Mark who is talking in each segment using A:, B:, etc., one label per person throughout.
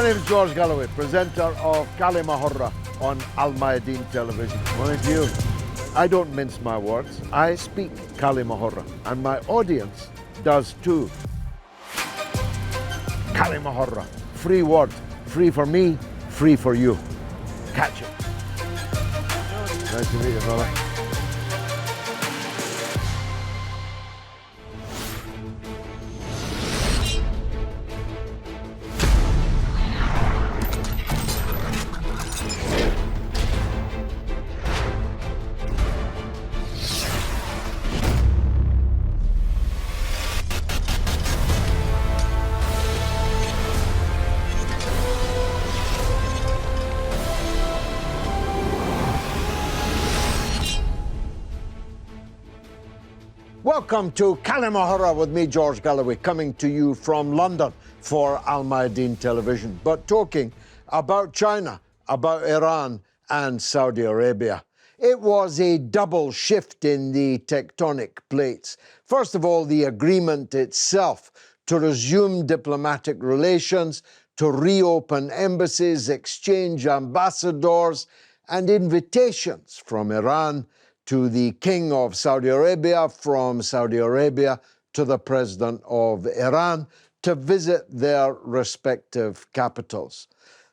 A: My name is George Galloway, presenter of Kalimahurra on Almayadeen television. Morning to you. I don't mince my words. I speak Kalimahurra, and my audience does too. Kalimahurra, free word, free for me, free for you. Catch it. Nice to meet you, brother. Welcome to Kalimahurra with me, George Galloway, coming to you from London for Almayadeen television, but talking about China, about Iran and Saudi Arabia. It was a double shift in the tectonic plates. First of all, the agreement itself to resume diplomatic relations, to reopen embassies, exchange ambassadors and invitations from Iran to the King of Saudi Arabia, from Saudi Arabia to the President of Iran to visit their respective capitals.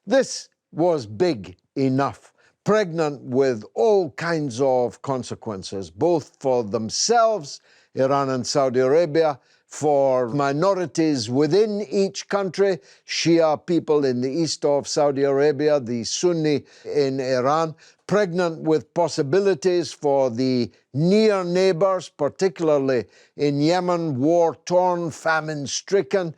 A: This was big enough, pregnant with all kinds of consequences, both for themselves, Iran and Saudi Arabia, for minorities within each country, Shia people in the east of Saudi Arabia, the Sunni in Iran, pregnant with possibilities for the near neighbors, particularly in Yemen, war-torn, famine-stricken,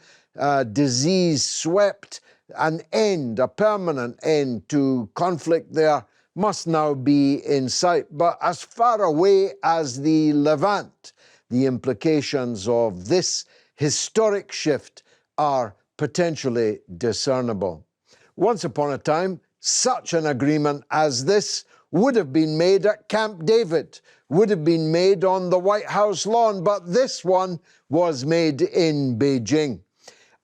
A: disease-swept. An end, a permanent end to conflict there must now be in sight. But as far away as the Levant, the implications of this historic shift are potentially discernible. Once upon a time, such an agreement as this would have been made at Camp David, would have been made on the White House lawn, but this one was made in Beijing.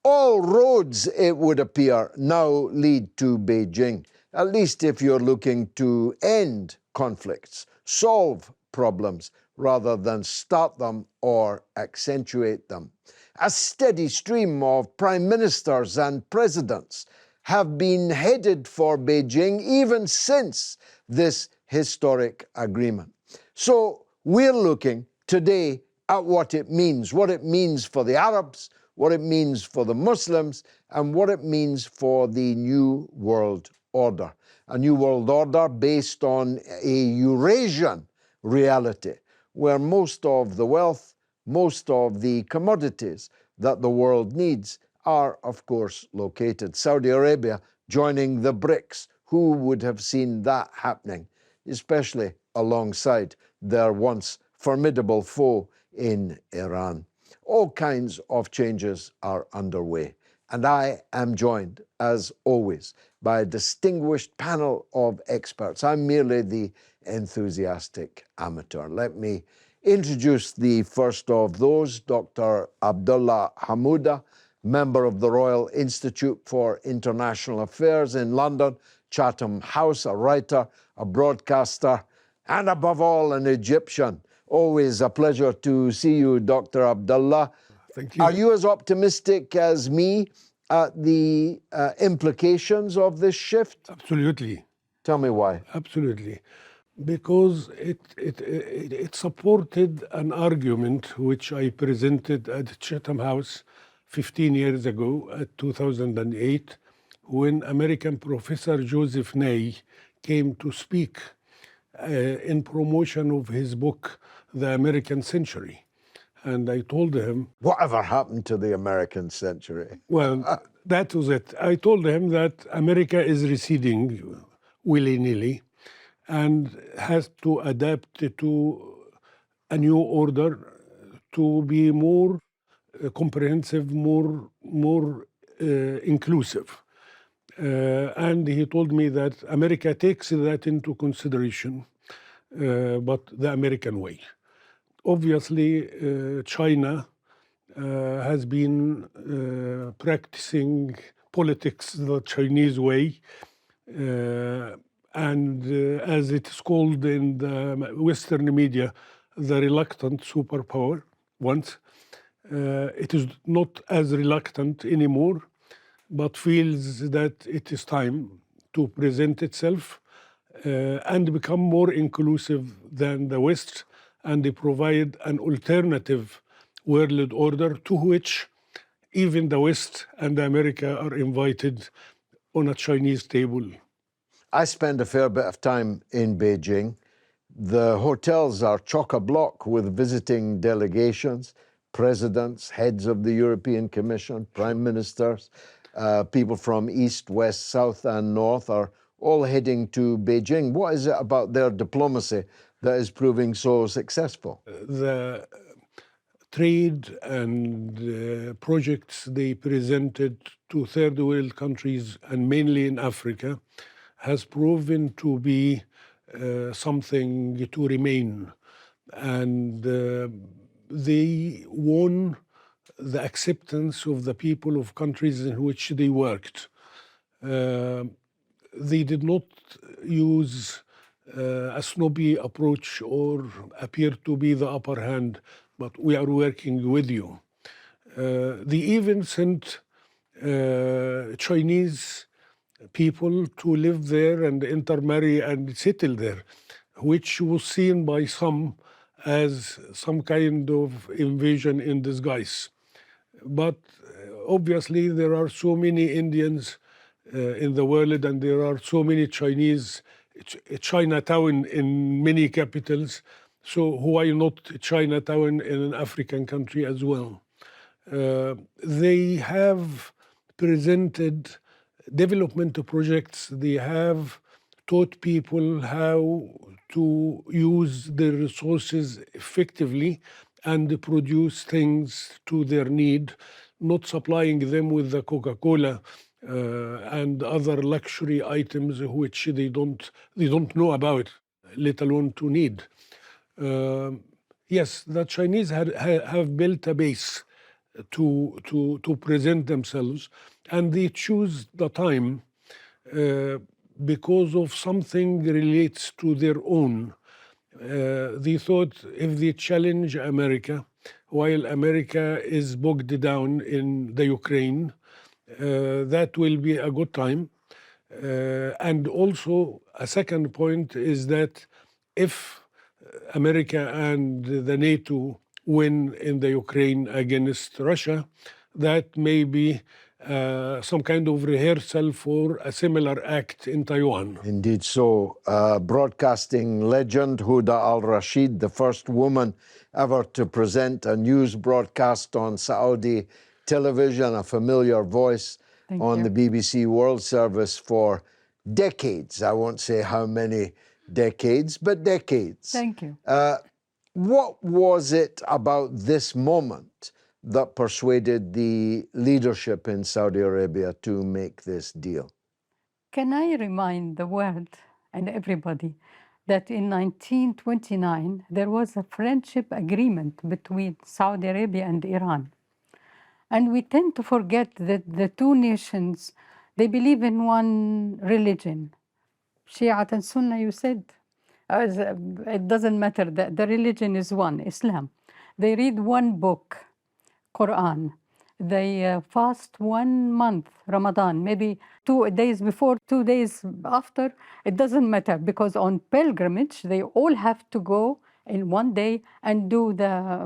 A: All roads, it would appear, now lead to Beijing, at least if you're looking to end conflicts, solve problems, rather than start them or accentuate them. A steady stream of prime ministers and presidents have been headed for Beijing even since this historic agreement. So we're looking today at what it means for the Arabs, what it means for the Muslims, and what it means for the New World Order. A New World Order based on a Eurasian reality, where most of the wealth, most of the commodities that the world needs are, of course, located. Saudi Arabia joining the BRICS. Who would have seen that happening, especially alongside their once formidable foe in Iran? All kinds of changes are underway, and I am joined, as always, by a distinguished panel of experts. I'm merely the enthusiastic amateur. Let me introduce the first of those, Dr. Abdallah Homouda, member of the Royal Institute for International Affairs in London, Chatham House, a writer, a broadcaster, and above all, an Egyptian. Always a pleasure to see you, Dr. Abdallah.
B: Thank you.
A: Are you as optimistic as me at the implications of this shift?
B: Absolutely.
A: Tell me why.
B: Absolutely. Because it supported an argument which I presented at Chatham House 15 years ago, at 2008, when American Professor Joseph Nye came to speak in promotion of his book, The American Century. And I told him...
A: Whatever happened to the American century?
B: Well, that was it. I told him that America is receding willy-nilly and has to adapt to a new order to be more comprehensive, more inclusive. And he told me that America takes that into consideration, but the American way. Obviously, China has been politics the Chinese way. And as it is called in the Western media, the reluctant superpower once. It is not as reluctant anymore, but feels that it is time to present itself and become more inclusive than the West and provide an alternative world order to which even the West and America are invited on a Chinese table.
A: I spend a fair bit of time in Beijing. The hotels are chock-a-block with visiting delegations, presidents, heads of the European Commission, prime ministers, people from east, west, south, and north are all heading to Beijing. What is it about their diplomacy that is proving so successful?
B: The trade and projects they presented to third world countries and mainly in Africa has proven to be something to remain. And they won the acceptance of the people of countries in which they worked. They did not use a snobby approach or appear to be the upper hand, but we are working with you. They even sent Chinese people to live there and intermarry and settle there, which was seen by some as some kind of invasion in disguise. But obviously there are so many Indians in the world and there are so many Chinese, Chinatown in many capitals, so why not Chinatown in an African country as well? They have presented development projects. They have taught people how to use their resources effectively and produce things to their need, not supplying them with the Coca-Cola and other luxury items which they don't know about, let alone to need. Yes, the Chinese have built a base to present themselves, and they choose the time because of something relates to their own. They thought if they challenge America, while America is bogged down in the Ukraine, that will be a good time. And also a second point is that if America and the NATO win in the Ukraine against Russia, that may be some kind of rehearsal for a similar act in Taiwan.
A: Indeed so. Broadcasting legend Huda Alrasheed, the first woman ever to present a news broadcast on Saudi television, a familiar voice on the BBC World Service for decades. I won't say how many decades, but decades.
C: Thank you.
A: What was it about this moment that persuaded the leadership in Saudi Arabia to make this deal?
C: Can I remind the world and everybody that in 1929 there was a friendship agreement between Saudi Arabia and Iran. And we tend to forget that the two nations, they believe in one religion. Shia and Sunnah, you said. It doesn't matter, the religion is one, Islam. They read one book, Quran. They fast 1 month, Ramadan, maybe 2 days before, 2 days after. It doesn't matter, because on pilgrimage, they all have to go in 1 day and do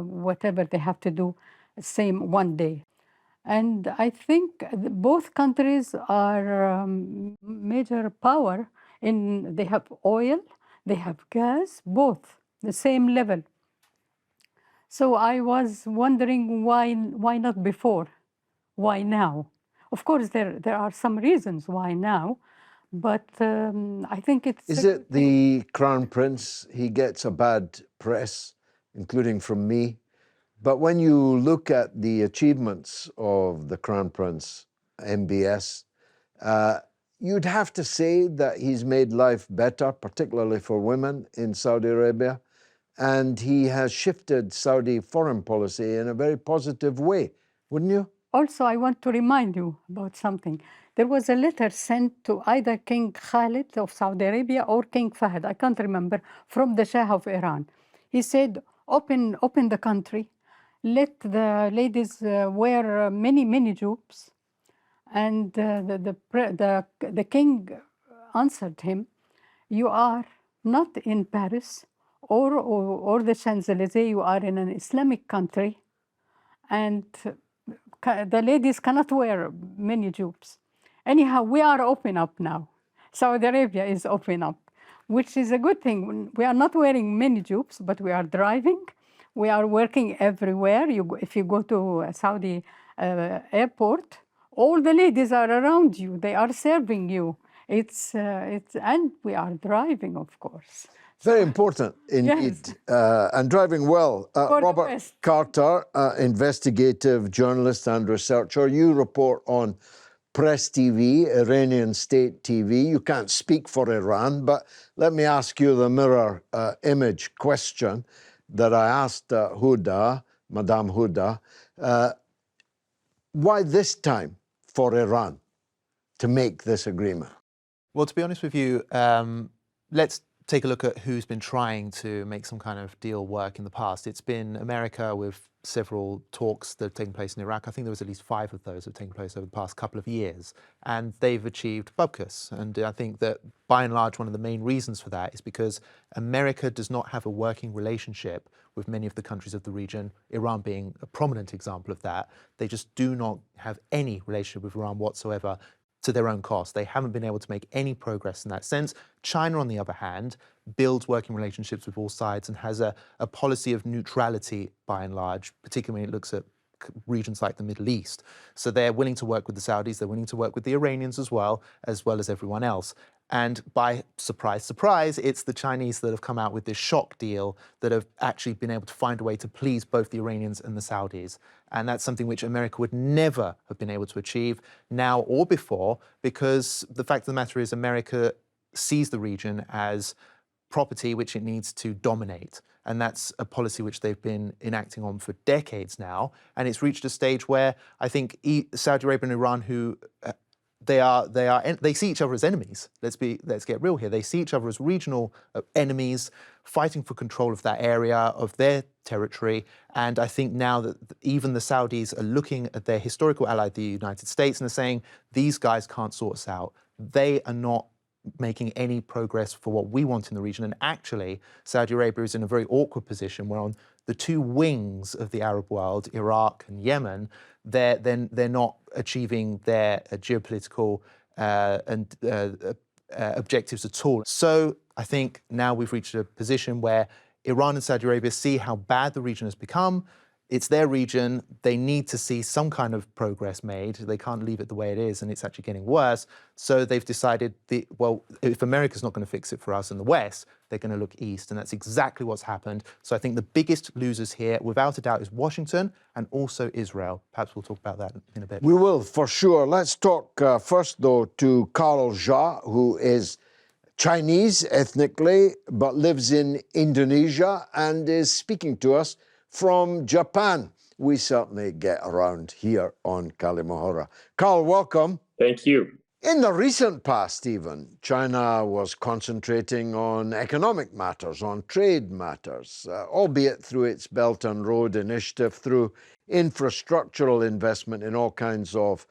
C: whatever they have to do, same 1 day. And I think both countries are major power they have oil, they have gas, both, the same level. So I was wondering why not before? Why now? Of course, there are some reasons why now, but I think it's...
A: Is it the Crown Prince? He gets a bad press, including from me. But when you look at the achievements of the Crown Prince, MBS, you'd have to say that he's made life better, particularly for women in Saudi Arabia, and he has shifted Saudi foreign policy in a very positive way, wouldn't you?
C: Also, I want to remind you about something. There was a letter sent to either King Khalid of Saudi Arabia or King Fahd, I can't remember, from the Shah of Iran. He said, open the country, let the ladies wear many jobs. And the king answered him, you are not in Paris or the Champs-Élysées, you are in an Islamic country, and the ladies cannot wear many jobs. Anyhow, we are open up now. Saudi Arabia is open up, which is a good thing. We are not wearing many jobs, but we are driving. We are working everywhere. If you go to a Saudi airport, all the ladies are around you. They are serving you. And we are driving, of course.
A: Very important indeed,
C: Yes.
A: and driving well.
C: For the
A: Robert
C: best.
A: Carter, investigative journalist and researcher, you report on Press TV, Iranian state TV. You can't speak for Iran, but let me ask you the mirror image question that I asked Huda, Madame Huda. Why this time for Iran to make this agreement?
D: Well, to be honest with you, let's take a look at who's been trying to make some kind of deal work in the past. It's been America with several talks that have taken place in Iraq. I think there was at least 5 of those that have taken place over the past couple of years, and they've achieved bupkis. And I think that by and large, one of the main reasons for that is because America does not have a working relationship with many of the countries of the region, Iran being a prominent example of that. They just do not have any relationship with Iran whatsoever, to their own cost. They haven't been able to make any progress in that sense. China, on the other hand, builds working relationships with all sides and has a policy of neutrality by and large, particularly when it looks at regions like the Middle East. So they're willing to work with the Saudis, they're willing to work with the Iranians as well as everyone else. And by surprise, surprise, it's the Chinese that have come out with this shock deal that have actually been able to find a way to please both the Iranians and the Saudis. And that's something which America would never have been able to achieve now or before, because the fact of the matter is America sees the region as property which it needs to dominate. And that's a policy which they've been enacting on for decades now. And it's reached a stage where I think Saudi Arabia and Iran, who they see each other as enemies. Let's get real here. They see each other as regional enemies fighting for control of that area, of their territory. And I think now that even the Saudis are looking at their historical ally, the United States, and are saying, these guys can't sort us out. They are not making any progress for what we want in the region. And actually, Saudi Arabia is in a very awkward position where on the two wings of the Arab world, Iraq and Yemen, they're not achieving their geopolitical objectives at all. So I think now we've reached a position where Iran and Saudi Arabia see how bad the region has become. It's their region. They need to see some kind of progress made. They can't leave it the way it is, and it's actually getting worse. So they've decided, well, if America's not going to fix it for us in the West, they're going to look east, and that's exactly what's happened. So I think the biggest losers here, without a doubt, is Washington and also Israel. Perhaps we'll talk about that in a bit.
A: We will, for sure. Let's talk first, though, to Carl Jha, who is Chinese ethnically, but lives in Indonesia and is speaking to us from Japan. We certainly get around here on Kalimahora. Carl, welcome.
E: Thank you.
A: In the recent past even, China was concentrating on economic matters, on trade matters, albeit through its Belt and Road Initiative, through infrastructural investment in all kinds of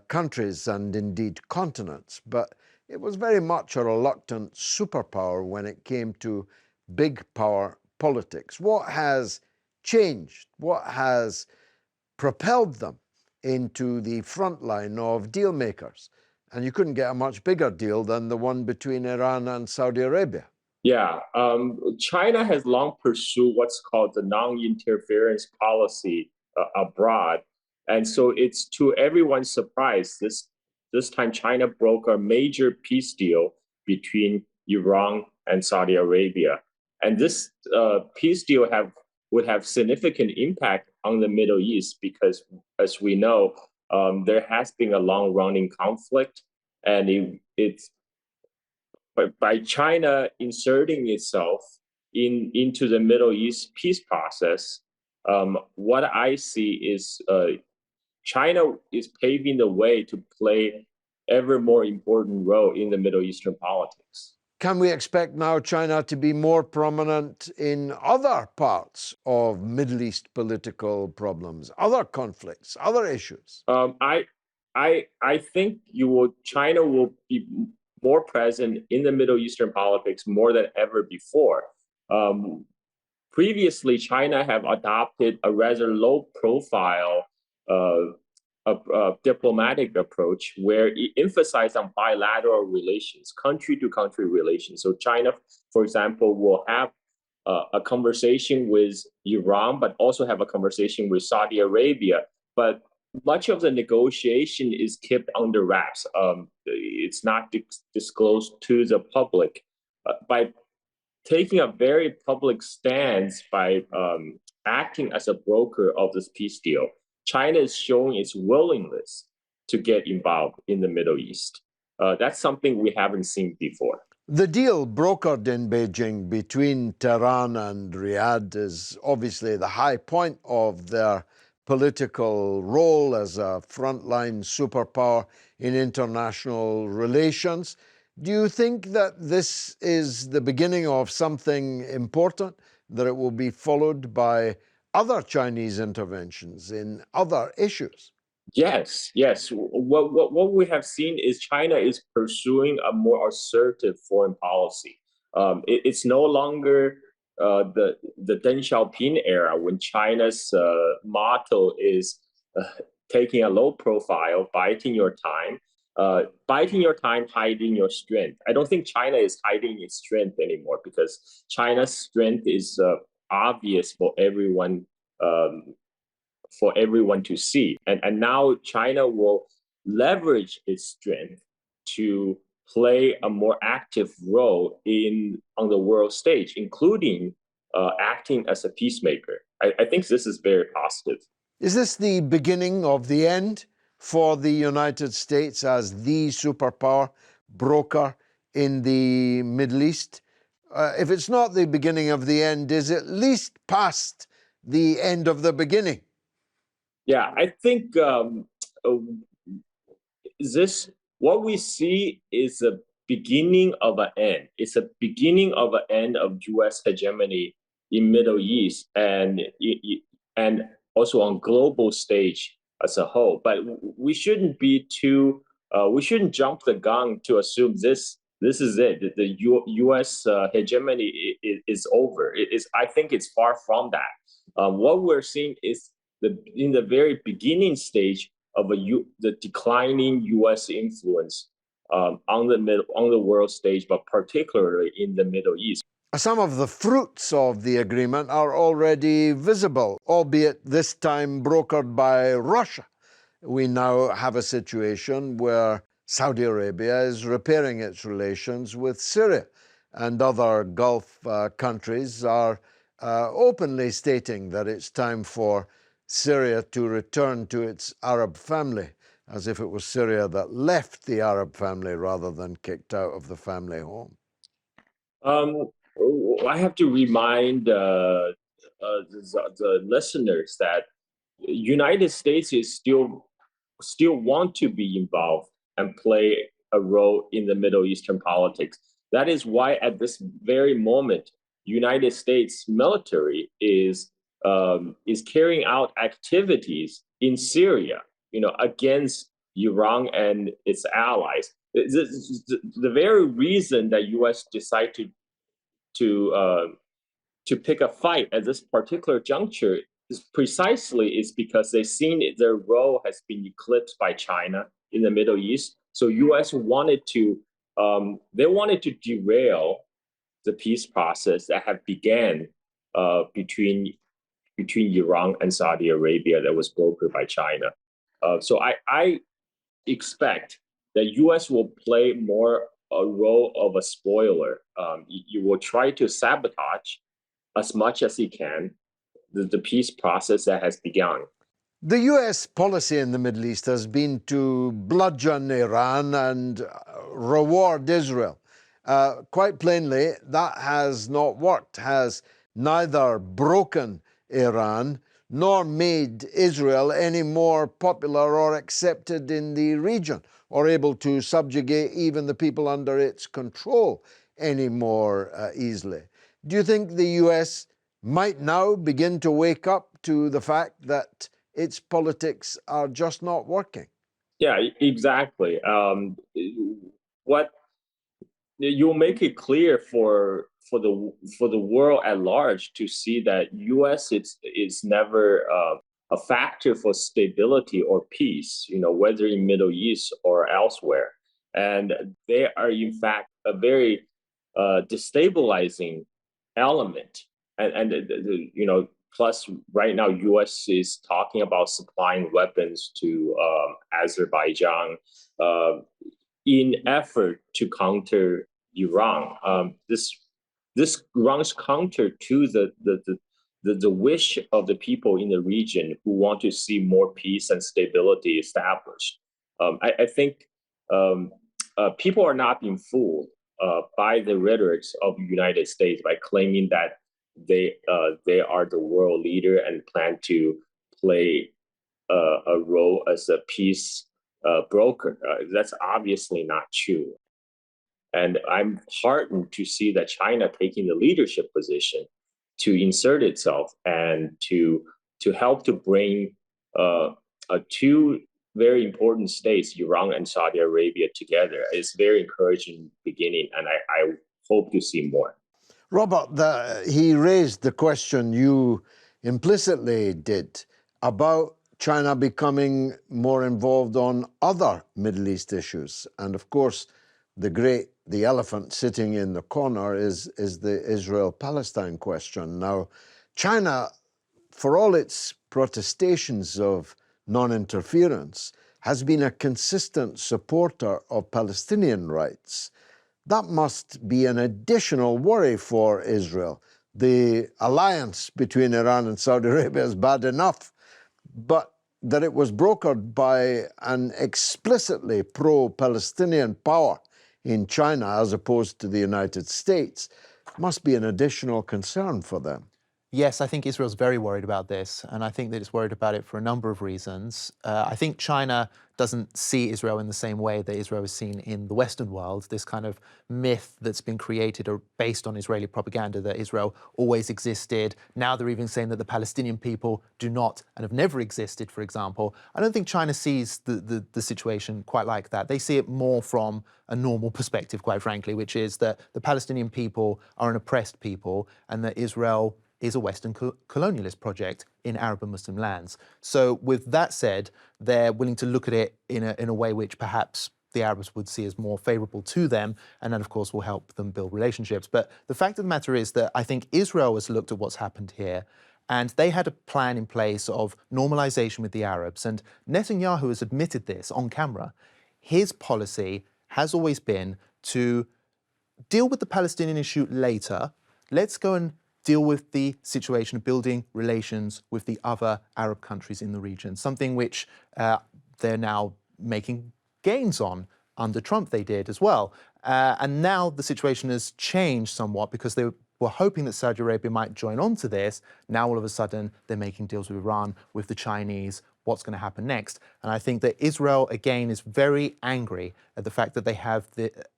A: countries and indeed continents. But it was very much a reluctant superpower when it came to big power politics. What has changed? What has propelled them into the front line of deal makers? And you couldn't get a much bigger deal than the one between Iran and Saudi Arabia.
E: Yeah, China has long pursued what's called the non-interference policy abroad. And so it's to everyone's surprise, this time China broke a major peace deal between Iran and Saudi Arabia. And this peace deal would have significant impact on the Middle East because, as we know, there has been a long-running conflict, and but by China inserting itself into the Middle East peace process, what I see is China is paving the way to play ever more important role in the Middle Eastern politics.
A: Can we expect now China to be more prominent in other parts of Middle East political problems, other conflicts, other issues?
E: I think China will be more present in the Middle Eastern politics more than ever before. Previously, China have adopted a rather low-profile diplomatic approach where it emphasized on bilateral relations, country-to-country relations. So China, for example, will have a conversation with Iran, but also have a conversation with Saudi Arabia. But much of the negotiation is kept under wraps. It's not disclosed to the public. By taking a very public stance, by acting as a broker of this peace deal, China is showing its willingness to get involved in the Middle East. That's something we haven't seen before.
A: The deal brokered in Beijing between Tehran and Riyadh is obviously the high point of their political role as a frontline superpower in international relations. Do you think that this is the beginning of something important, that it will be followed by other Chinese interventions in other issues?
E: Yes. What we have seen is China is pursuing a more assertive foreign policy. It's no longer the Deng Xiaoping era when China's motto is taking a low profile, biding your time, hiding your strength. I don't think China is hiding its strength anymore because China's strength is obvious for everyone to see. And now China will leverage its strength to play a more active role on the world stage, including acting as a peacemaker. I think this is very positive.
A: Is this the beginning of the end for the United States as the superpower broker in the Middle East? If it's not the beginning of the end, is it at least past the end of the beginning?
E: Yeah, I think what we see is a beginning of an end. It's a beginning of an end of U.S. hegemony in Middle East and also on global stage as a whole. But we shouldn't we shouldn't jump the gun to assume this is it. The U.S. hegemony is over. I think it's far from that. What we're seeing is in the very beginning stage of the declining U.S. influence on the world stage, but particularly in the Middle East.
A: Some of the fruits of the agreement are already visible, albeit this time brokered by Russia. We now have a situation where Saudi Arabia is repairing its relations with Syria, and other Gulf countries are openly stating that it's time for Syria to return to its Arab family, as if it was Syria that left the Arab family rather than kicked out of the family home.
E: I have to remind the listeners that United States is still want to be involved and play a role in the Middle Eastern politics. That is why at this very moment, United States military is carrying out activities in Syria, against Iran and its allies. The very reason that U.S. decided to pick a fight at this particular juncture is because they've seen their role has been eclipsed by China in the Middle East. So U.S. wanted to derail the peace process that had began between Iran and Saudi Arabia that was brokered by China. So I expect that U.S. will play more a role of a spoiler. You will try to sabotage as much as it can the peace process that has begun.
A: The U.S. policy in the Middle East has been to bludgeon Iran and reward Israel. Quite plainly, that has not worked, has neither broken Iran nor made Israel any more popular or accepted in the region, or able to subjugate even the people under its control any more easily. Do you think the US might now begin to wake up to the fact that its politics are just not working?
E: Yeah, exactly. What you'll make it clear for the world at large to see that U.S. is never a factor for stability or peace. You know, whether in Middle East or elsewhere, and they are in fact a very destabilizing element. And you know, plus right now, U.S. is talking about supplying weapons to Azerbaijan in effort to counter Iran. This runs counter to the wish of the people in the region who want to see more peace and stability established. I think people are not being fooled by the rhetorics of the United States by claiming that they are the world leader and plan to play a role as a peace broker. That's obviously not true. And I'm heartened to see that China taking the leadership position to insert itself and to help to bring two very important states, Iran and Saudi Arabia, together. It's very encouraging beginning, and I hope to see more.
A: Robert, he raised the question you implicitly did about China becoming more involved on other Middle East issues. And of course, the elephant sitting in the corner is the Israel-Palestine question. Now, China, for all its protestations of non-interference, has been a consistent supporter of Palestinian rights. That must be an additional worry for Israel. The alliance between Iran and Saudi Arabia is bad enough, but that it was brokered by an explicitly pro-Palestinian power in China as opposed to the United States must be an additional concern for them.
D: Yes, I think Israel's very worried about this, and I think that it's worried about it for a number of reasons. I think China doesn't see Israel in the same way that Israel is seen in the Western world. This kind of myth that's been created or based on Israeli propaganda that Israel always existed. Now they're even saying that the Palestinian people do not and have never existed, for example. I don't think China sees the situation quite like that. They see it more from a normal perspective, quite frankly, which is that the Palestinian people are an oppressed people and that Israel is a Western colonialist project in Arab and Muslim lands. So with that said, they're willing to look at it in a way which perhaps the Arabs would see as more favorable to them, and that of course will help them build relationships. But the fact of the matter is that I think Israel has looked at what's happened here, and they had a plan in place of normalization with the Arabs, and Netanyahu has admitted this on camera. His policy has always been to deal with the Palestinian issue later. Let's go and deal with the situation of building relations with the other Arab countries in the region, something which they're now making gains on. Under Trump they did as well. And now the situation has changed somewhat because they were hoping that Saudi Arabia might join on to this. Now all of a sudden they're making deals with Iran, with the Chinese. What's going to happen next? And I think that Israel, again, is very angry at the fact that they have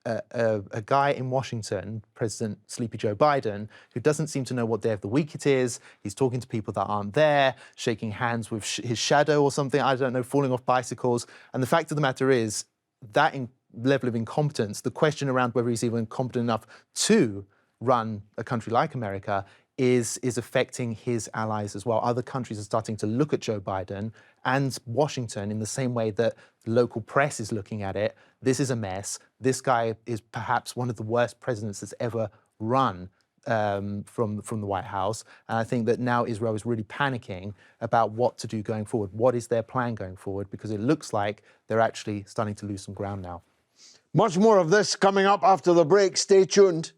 D: a guy in Washington, President Sleepy Joe Biden, who doesn't seem to know what day of the week it is. He's talking to people that aren't there, shaking hands with his shadow or something, I don't know, falling off bicycles. And the fact of the matter is, that level of incompetence, the question around whether he's even competent enough to run a country like America is affecting his allies as well. Other countries are starting to look at Joe Biden and Washington in the same way that the local press is looking at it. This is a mess. This guy is perhaps one of the worst presidents that's ever run from the White House. And I think that now Israel is really panicking about what to do going forward. What is their plan going forward? Because it looks like they're actually starting to lose some ground now.
A: Much more of this coming up after the break. Stay tuned.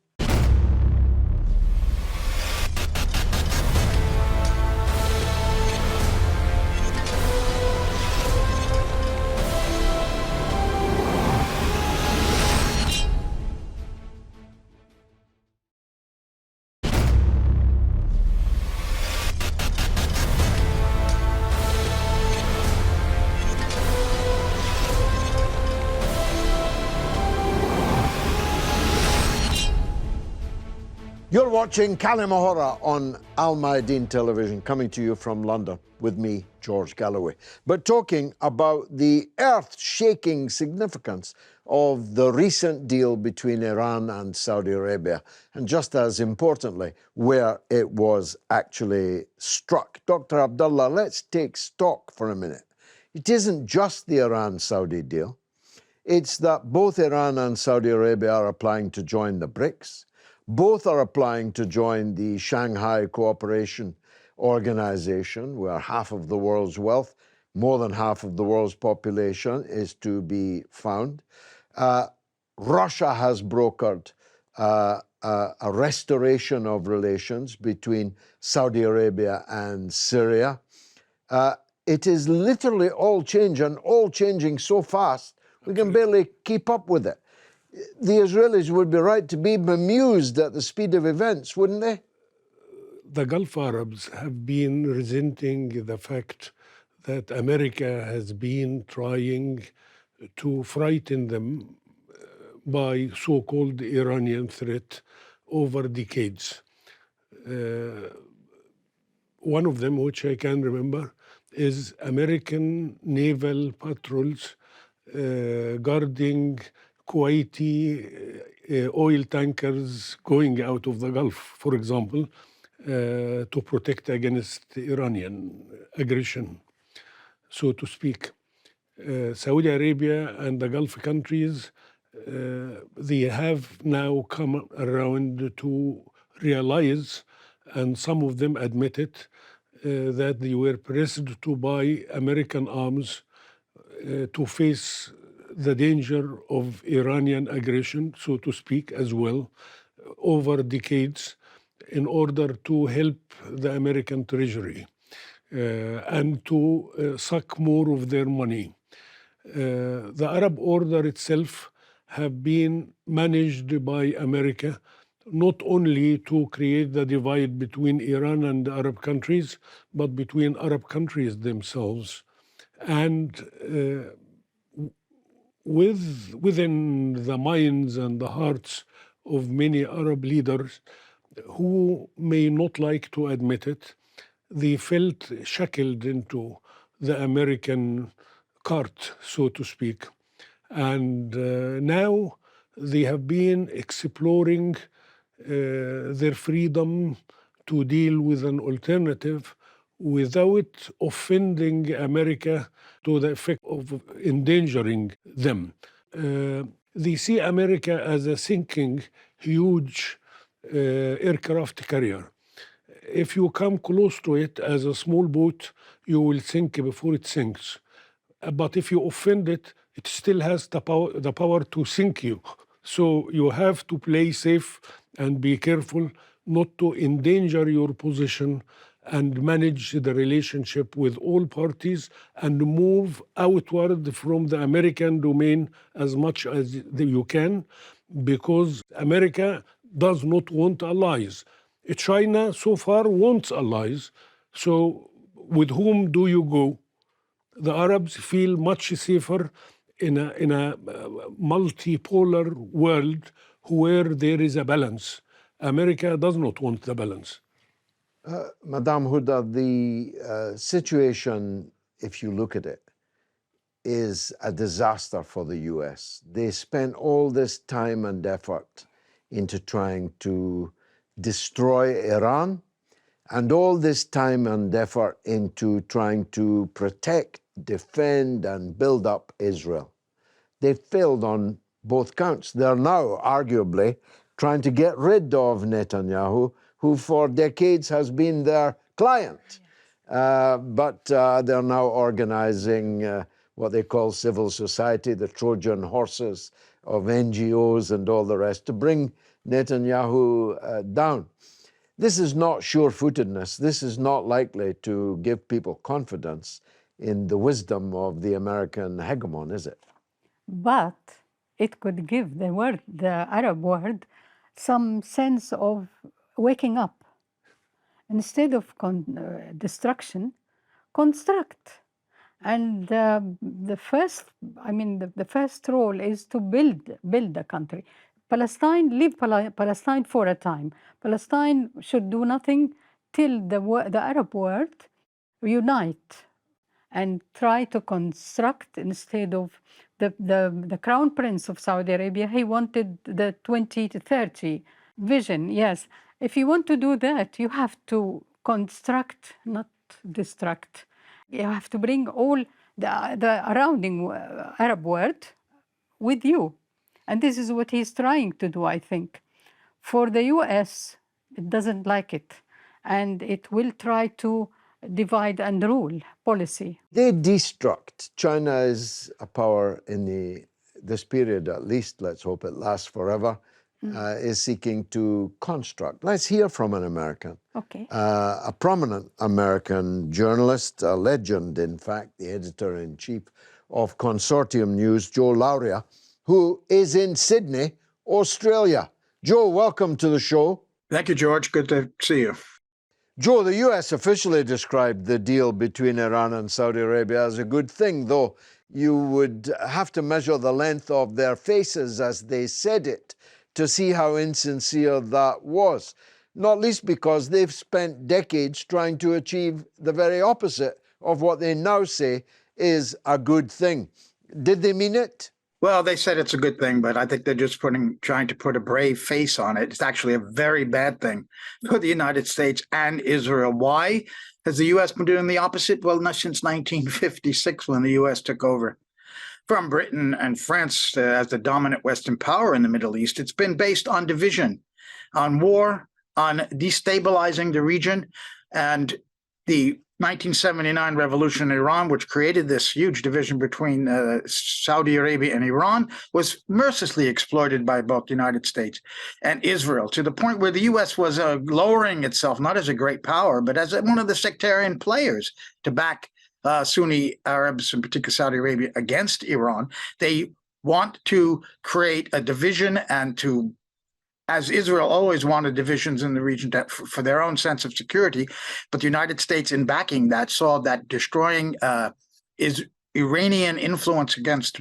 A: You're watching Kalimahora on Almayadeen television, coming to you from London with me, George Galloway. But talking about the earth-shaking significance of the recent deal between Iran and Saudi Arabia, and just as importantly, where it was actually struck. Dr. Abdallah, let's take stock for a minute. It isn't just the Iran-Saudi deal. It's that both Iran and Saudi Arabia are applying to join the BRICS. Both are applying to join the Shanghai Cooperation Organization, where half of the world's wealth, more than half of the world's population, is to be found. Russia has brokered a restoration of relations between Saudi Arabia and Syria. It is literally all change, and all changing so fast, we can barely keep up with it. The Israelis would be right to be bemused at the speed of events, wouldn't they?
B: The Gulf Arabs have been resenting the fact that America has been trying to frighten them by so-called Iranian threat over decades. One of them, which I can remember, is American naval patrols guarding Kuwaiti oil tankers going out of the Gulf, for example, to protect against Iranian aggression, so to speak. Saudi Arabia and the Gulf countries, they have now come around to realize, and some of them admit it, that they were pressed to buy American arms to face the danger of Iranian aggression, so to speak, as well, over decades, in order to help the American Treasury and to suck more of their money. The Arab order itself have been managed by America not only to create the divide between Iran and the Arab countries, but between Arab countries themselves. And within the minds and the hearts of many Arab leaders who may not like to admit it, they felt shackled into the American cart, so to speak. And now they have been exploring their freedom to deal with an alternative without offending America to the effect of endangering them. They see America as a sinking, huge aircraft carrier. If you come close to it as a small boat, you will sink before it sinks. But if you offend it, it still has the power to sink you. So you have to play safe and be careful not to endanger your position and manage the relationship with all parties and move outward from the American domain as much as you can, because America does not want allies. China so far wants allies. So with whom do you go? The Arabs feel much safer in a multipolar world where there is a balance. America does not want the balance.
A: Madame Huda, the situation, if you look at it, is a disaster for the US. They spent all this time and effort into trying to destroy Iran, and all this time and effort into trying to protect, defend, and build up Israel. They failed on both counts. They're now arguably trying to get rid of Netanyahu, who for decades has been their client. But they're now organizing what they call civil society, the Trojan horses of NGOs and all the rest, to bring Netanyahu down. This is not sure-footedness. This is not likely to give people confidence in the wisdom of the American hegemon, is it?
C: But it could give the Arab world some sense of waking up. Instead of destruction, construct. And the first role is to build a country. Palestine, leave Palestine for a time. Palestine should do nothing till the Arab world unite and try to construct, instead of the crown prince of Saudi Arabia, he wanted the 2030 vision. Yes, if you want to do that, you have to construct, not destruct. You have to bring all the surrounding Arab world with you. And this is what he's trying to do, I think. For the US, it doesn't like it, and it will try to divide and rule policy.
A: They destruct. China is a power in this period, at least, let's hope it lasts forever, is seeking to construct. Let's hear from an American.
C: Okay.
A: A prominent American journalist, a legend, in fact, the editor-in-chief of Consortium News, Joe Lauria, who is in Sydney, Australia. Joe, welcome to the show.
F: Thank you, George. Good to see you.
A: Joe, the US officially described the deal between Iran and Saudi Arabia as a good thing, though you would have to measure the length of their faces as they said it to see how insincere that was, not least because they've spent decades trying to achieve the very opposite of what they now say is a good thing. Did they mean it?
F: Well, they said it's a good thing, but I think they're just trying to put a brave face on it. It's actually a very bad thing for the United States and Israel. Why has the U.S. been doing the opposite? Well, not since 1956, when the U.S. took over from Britain and France as the dominant Western power in the Middle East. It's been based on division, on war, on destabilizing the region, and the 1979 revolution in Iran, which created this huge division between Saudi Arabia and Iran, was mercilessly exploited by both the United States and Israel, to the point where the U.S. was lowering itself, not as a great power, but as one of the sectarian players to back Sunni Arabs, in particular Saudi Arabia, against Iran. They want to create a division and to, as Israel always wanted divisions in the region for their own sense of security, but the United States, in backing that, saw that destroying Iranian influence against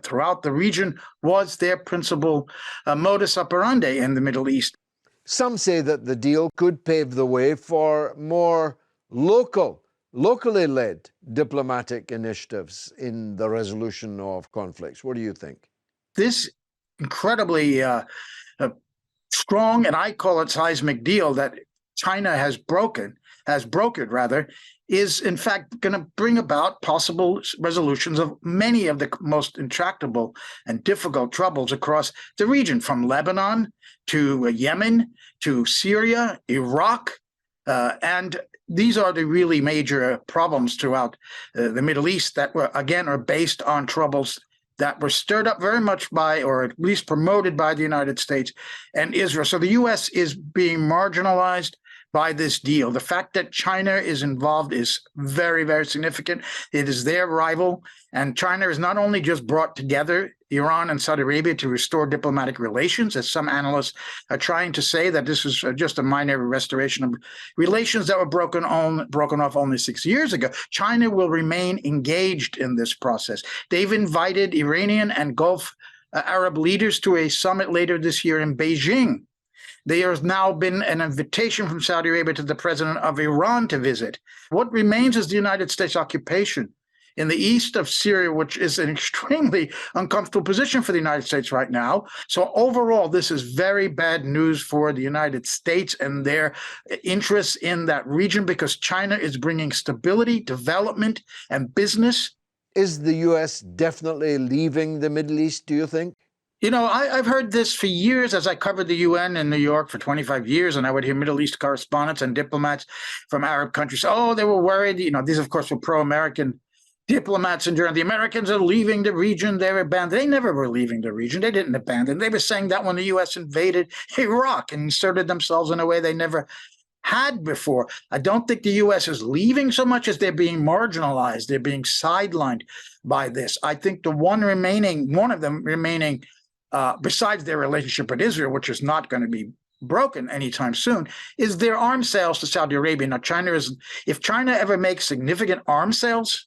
F: throughout the region was their principal modus operandi in the Middle East.
A: Some say that the deal could pave the way for more locally led diplomatic initiatives in the resolution of conflicts. What do you think?
F: This incredibly strong, and I call it seismic deal that China has brokered, is in fact going to bring about possible resolutions of many of the most intractable and difficult troubles across the region, from Lebanon to Yemen to Syria, Iraq, and these are the really major problems throughout the Middle East that are based on troubles that were stirred up very much by, or at least promoted by, the United States and Israel. So the U.S. is being marginalized by this deal. The fact that China is involved is very, very significant. It is their rival, and China has not only just brought together Iran and Saudi Arabia to restore diplomatic relations, as some analysts are trying to say, that this is just a minor restoration of relations that were broken off only 6 years ago. China will remain engaged in this process. They've invited Iranian and Gulf Arab leaders to a summit later this year in Beijing. There has now been an invitation from Saudi Arabia to the president of Iran to visit. What remains is the United States occupation in the east of Syria, which is an extremely uncomfortable position for the United States right now. So overall, this is very bad news for the United States and their interests in that region, because China is bringing stability, development, and business.
A: Is the U.S. definitely leaving the Middle East, do you think?
F: You know, I've heard this for years as I covered the UN in New York for 25 years, and I would hear Middle East correspondents and diplomats from Arab countries. Oh, they were worried. You know, these, of course, were pro-American diplomats in Germany. The Americans are leaving the region. They're abandoned. They never were leaving the region. They didn't abandon. They were saying that when the U.S. invaded Iraq and inserted themselves in a way they never had before. I don't think the U.S. is leaving so much as they're being marginalized. They're being sidelined by this. I think the one of them remaining, besides their relationship with Israel, which is not going to be broken anytime soon, is their arms sales to Saudi Arabia. Now, if China ever makes significant arms sales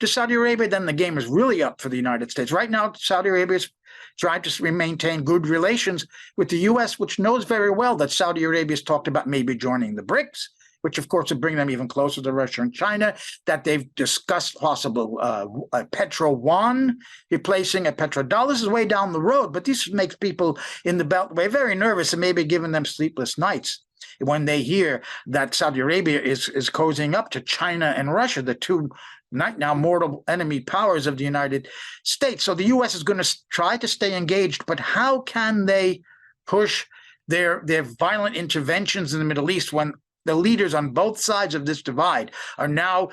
F: to Saudi Arabia, then the game is really up for the United States. Right now, Saudi Arabia is trying to maintain good relations with the U.S., which knows very well that Saudi Arabia has talked about maybe joining the BRICS, which of course would bring them even closer to Russia and China, that they've discussed possible a petro-yuan replacing a petrodollar. This is way down the road, but this makes people in the Beltway very nervous and maybe giving them sleepless nights when they hear that Saudi Arabia is cozying up to China and Russia, the two now mortal enemy powers of the United States. So the U.S. is going to try to stay engaged, but how can they push their violent interventions in the Middle East when the leaders on both sides of this divide are now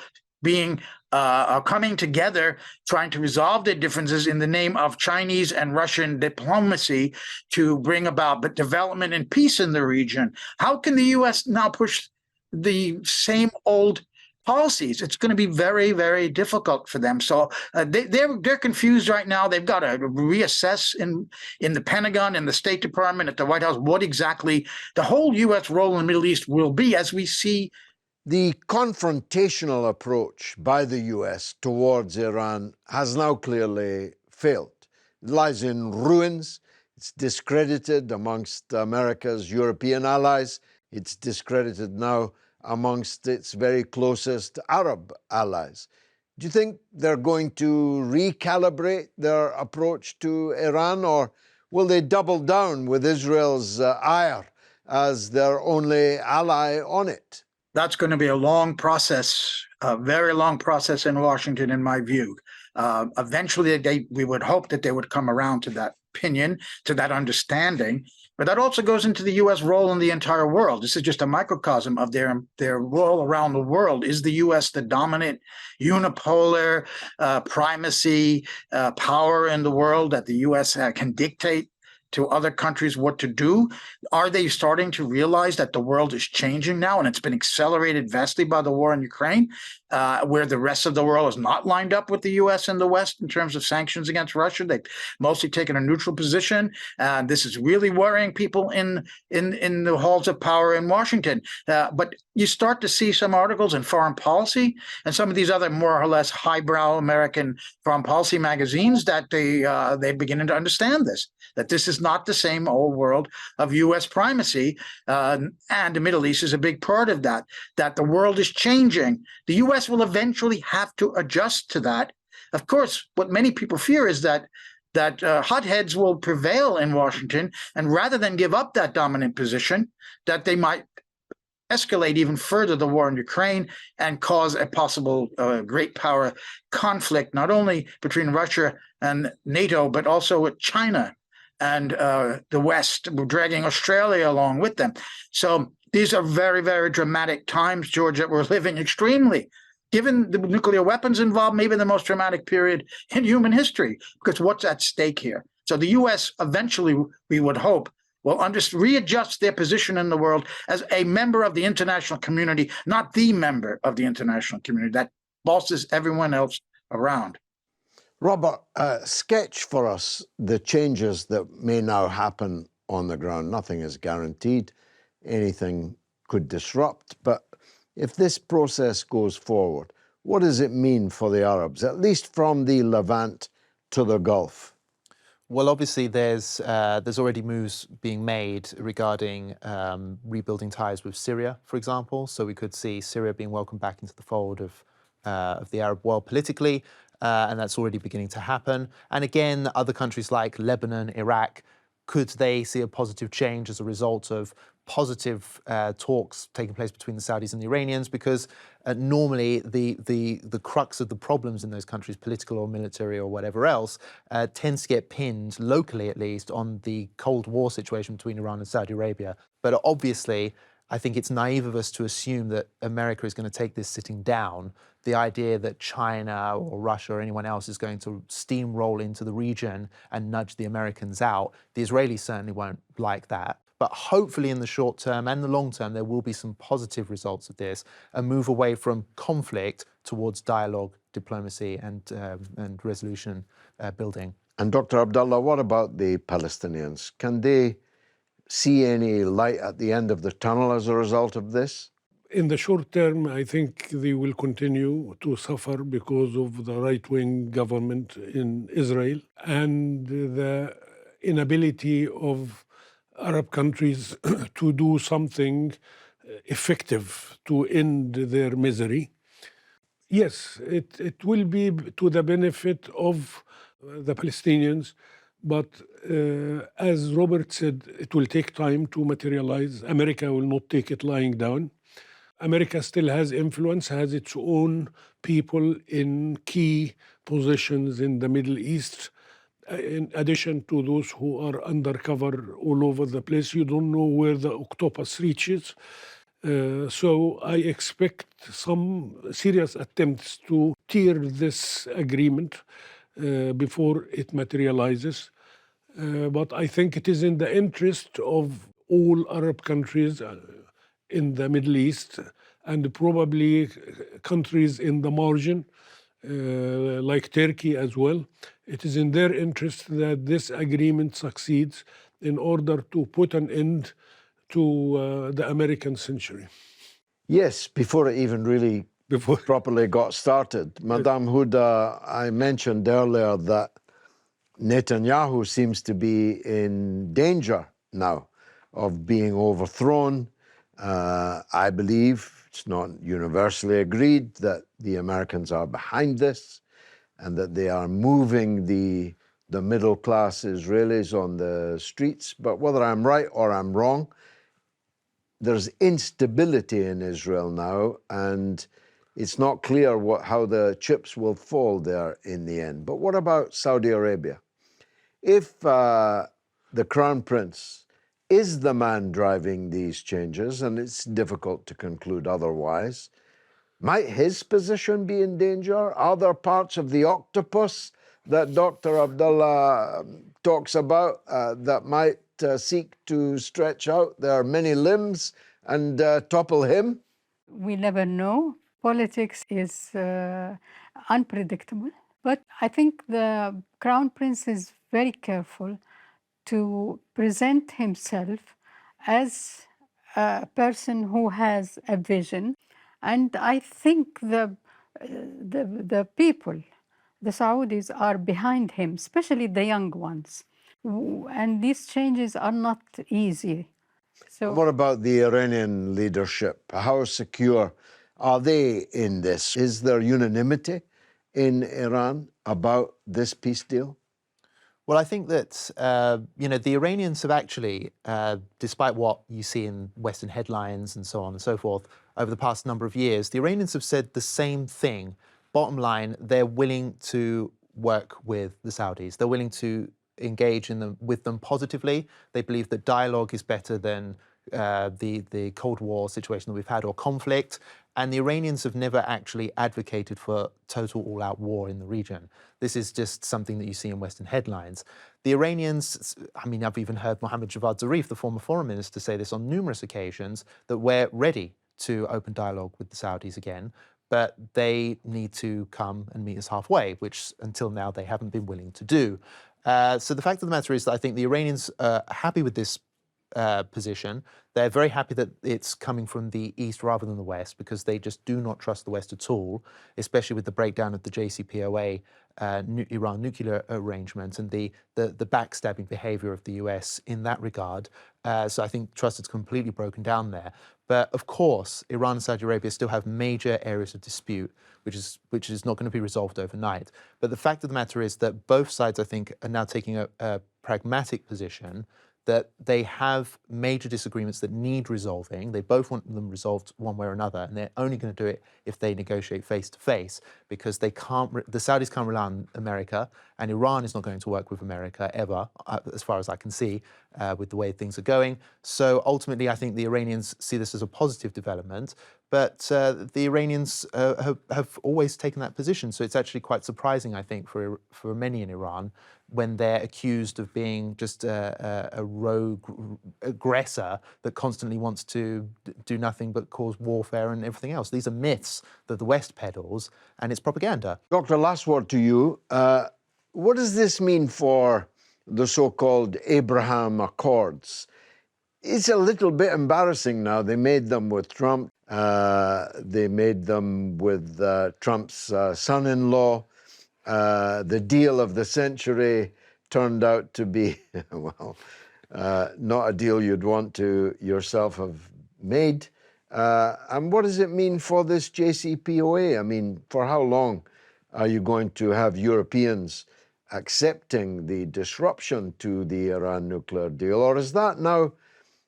F: are coming together, trying to resolve their differences in the name of Chinese and Russian diplomacy to bring about development and peace in the region? How can the U.S. now push the same old policies? It's going to be very, very difficult for them. So they're confused right now. They've got to reassess in the Pentagon, in the State Department, at the White House, what exactly the whole U.S. role in the Middle East will be as we see.
A: The confrontational approach by the US towards Iran has now clearly failed. It lies in ruins. It's discredited amongst America's European allies. It's discredited now amongst its very closest Arab allies. Do you think they're going to recalibrate their approach to Iran, or will they double down with Israel's ire as their only ally on it?
F: That's going to be a long process, a very long process in Washington, in my view. Eventually, we would hope that they would come around to that opinion, to that understanding. But that also goes into the U.S. role in the entire world. This is just a microcosm of their role around the world. Is the U.S. the dominant unipolar primacy power in the world that the U.S. Can dictate to other countries what to do? Are they starting to realize that the world is changing now, and it's been accelerated vastly by the war in Ukraine, where the rest of the world is not lined up with the U.S. and the West in terms of sanctions against Russia? They've mostly taken a neutral position. This is really worrying people in the halls of power in Washington. But you start to see some articles in Foreign Policy and some of these other more or less highbrow American foreign policy magazines that they're beginning to understand this, that this is not the same old world of U.S. primacy, and the Middle East is a big part of that, that the world is changing. The U.S. will eventually have to adjust to that. Of course, what many people fear is that hotheads will prevail in Washington, and rather than give up that dominant position, that they might escalate even further the war in Ukraine and cause a possible great power conflict, not only between Russia and NATO, but also with China and the West, dragging Australia along with them. So these are very, very dramatic times, George, that we're living extremely. Given the nuclear weapons involved, maybe the most dramatic period in human history, because what's at stake here? So the U.S. eventually, we would hope, will readjust their position in the world as a member of the international community, not the member of the international community that bosses everyone else around.
A: Robert, sketch for us the changes that may now happen on the ground. Nothing is guaranteed. Anything could disrupt. But if this process goes forward, what does it mean for the Arabs, at least from the Levant to the Gulf?
D: Well, obviously, there's already moves being made regarding rebuilding ties with Syria, for example. So we could see Syria being welcomed back into the fold of the Arab world politically, and that's already beginning to happen. And again, other countries like Lebanon, Iraq, could they see a positive change as a result of positive talks taking place between the Saudis and the Iranians? Because normally the crux of the problems in those countries, political or military or whatever else, tends to get pinned, locally at least, on the Cold War situation between Iran and Saudi Arabia. But obviously, I think it's naive of us to assume that America is going to take this sitting down. The idea that China or Russia or anyone else is going to steamroll into the region and nudge the Americans out, the Israelis certainly won't like that. But hopefully in the short term and the long term, there will be some positive results of this, a move away from conflict towards dialogue, diplomacy, and resolution building.
A: And Dr. Abdallah, what about the Palestinians? Can they see any light at the end of the tunnel as a result of this?
B: In the short term, I think they will continue to suffer because of the right-wing government in Israel and the inability of Arab countries to do something effective to end their misery. Yes, it will be to the benefit of the Palestinians, but as Robert said, it will take time to materialize. America will not take it lying down. America still has influence, has its own people in key positions in the Middle East. In addition to those who are undercover all over the place, you don't know where the octopus reaches. So I expect some serious attempts to tear this agreement before it materializes. But I think it is in the interest of all Arab countries in the Middle East and probably countries in the margin, like Turkey as well. It is in their interest that this agreement succeeds in order to put an end to the American century.
A: Yes, before it even really properly got started. Madame Huda, I mentioned earlier that Netanyahu seems to be in danger now of being overthrown. I believe it's not universally agreed that the Americans are behind this and that they are moving the middle-class Israelis on the streets. But whether I'm right or I'm wrong, there's instability in Israel now, and it's not clear how the chips will fall there in the end. But what about Saudi Arabia? If the Crown Prince is the man driving these changes, and it's difficult to conclude otherwise, might his position be in danger? Are there parts of the octopus that Dr. Abdallah talks about that might seek to stretch out their many limbs and topple him?
C: We never know. Politics is unpredictable. But I think the Crown Prince is very careful to present himself as a person who has a vision. And I think the people, the Saudis, are behind him, especially the young ones. And these changes are not easy. So,
A: what about the Iranian leadership? How secure are they in this? Is there unanimity in Iran about this peace deal?
D: Well, I think that, the Iranians have actually, despite what you see in Western headlines and so on and so forth, over the past number of years, the Iranians have said the same thing. Bottom line, they're willing to work with the Saudis. They're willing to engage with them positively. They believe that dialogue is better than the Cold War situation that we've had, or conflict. And the Iranians have never actually advocated for total all-out war in the region. This is just something that you see in Western headlines. The Iranians, I've even heard Mohammad Javad Zarif, the former foreign minister, say this on numerous occasions, that we're ready to open dialogue with the Saudis again, but they need to come and meet us halfway, which until now they haven't been willing to do. So the fact of the matter is that I think the Iranians are happy with this position. They're very happy that it's coming from the East rather than the West, because they just do not trust the West at all, especially with the breakdown of the JCPOA Iran nuclear arrangement and the backstabbing behavior of the US in that regard. So I think trust is completely broken down there. But of course, Iran and Saudi Arabia still have major areas of dispute, which is not going to be resolved overnight. But the fact of the matter is that both sides, I think, are now taking a pragmatic position, that they have major disagreements that need resolving. They both want them resolved one way or another, and they're only going to do it if they negotiate face to face, because the Saudis can't rely on America, and Iran is not going to work with America ever, as far as I can see, with the way things are going. So ultimately, I think the Iranians see this as a positive development, but the Iranians have always taken that position. So it's actually quite surprising, I think, for many in Iran, when they're accused of being just a rogue aggressor that constantly wants to do nothing but cause warfare and everything else. These are myths that the West peddles, and it's propaganda.
A: Doctor, last word to you. What does this mean for the so-called Abraham Accords? It's a little bit embarrassing now. They made them with Trump. They made them with Trump's son-in-law. The deal of the century turned out to be, well, not a deal you'd want to yourself have made. And what does it mean for this JCPOA? I mean, for how long are you going to have Europeans accepting the disruption to the Iran nuclear deal? Or is that now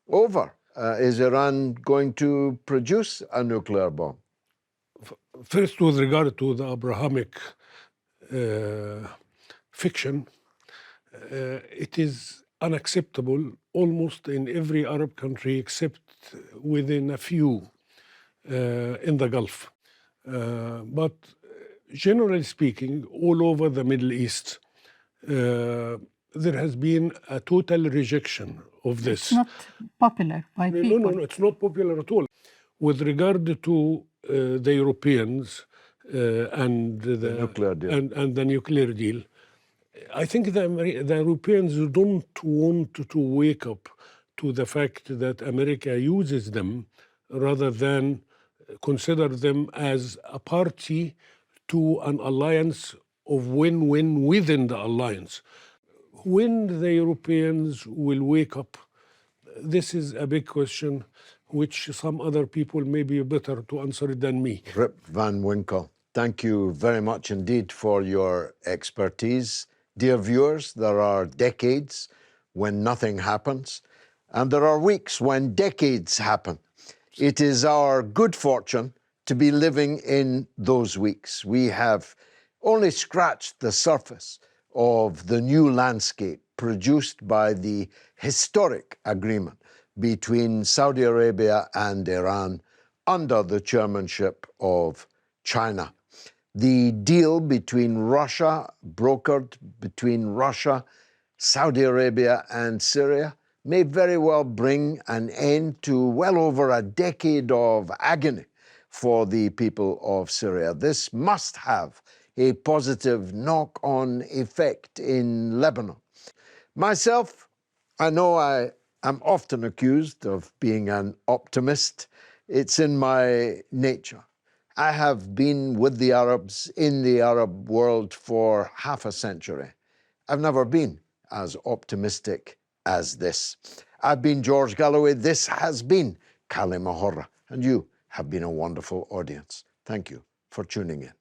A: over? Is Iran going to produce a nuclear bomb?
B: First, with regard to the Abrahamic fiction, it is unacceptable almost in every Arab country except within a few in the Gulf. But generally speaking, all over the Middle East, there has been a total rejection of this.
C: It's not popular by people.
B: No, it's not popular at all. With regard to the Europeans and the
A: nuclear deal.
B: And the nuclear deal, I think the Europeans don't want to wake up to the fact that America uses them rather than consider them as a party to an alliance of win-win within the alliance. When the Europeans will wake up, this is a big question which some other people may be better to answer it than me.
A: Rip Van Winkle, thank you very much indeed for your expertise. Dear viewers, there are decades when nothing happens, and there are weeks when decades happen. It is our good fortune to be living in those weeks. We have only scratched the surface of the new landscape produced by the historic agreement between Saudi Arabia and Iran under the chairmanship of China. The deal between Russia, brokered between Russia, Saudi Arabia and Syria, may very well bring an end to well over a decade of agony for the people of Syria. This must have a positive knock-on effect in Lebanon. Myself, I know I am often accused of being an optimist. It's in my nature. I have been with the Arabs in the Arab world for half a century. I've never been as optimistic as this. I've been George Galloway. This has been Kalima Horra, and you have been a wonderful audience. Thank you for tuning in.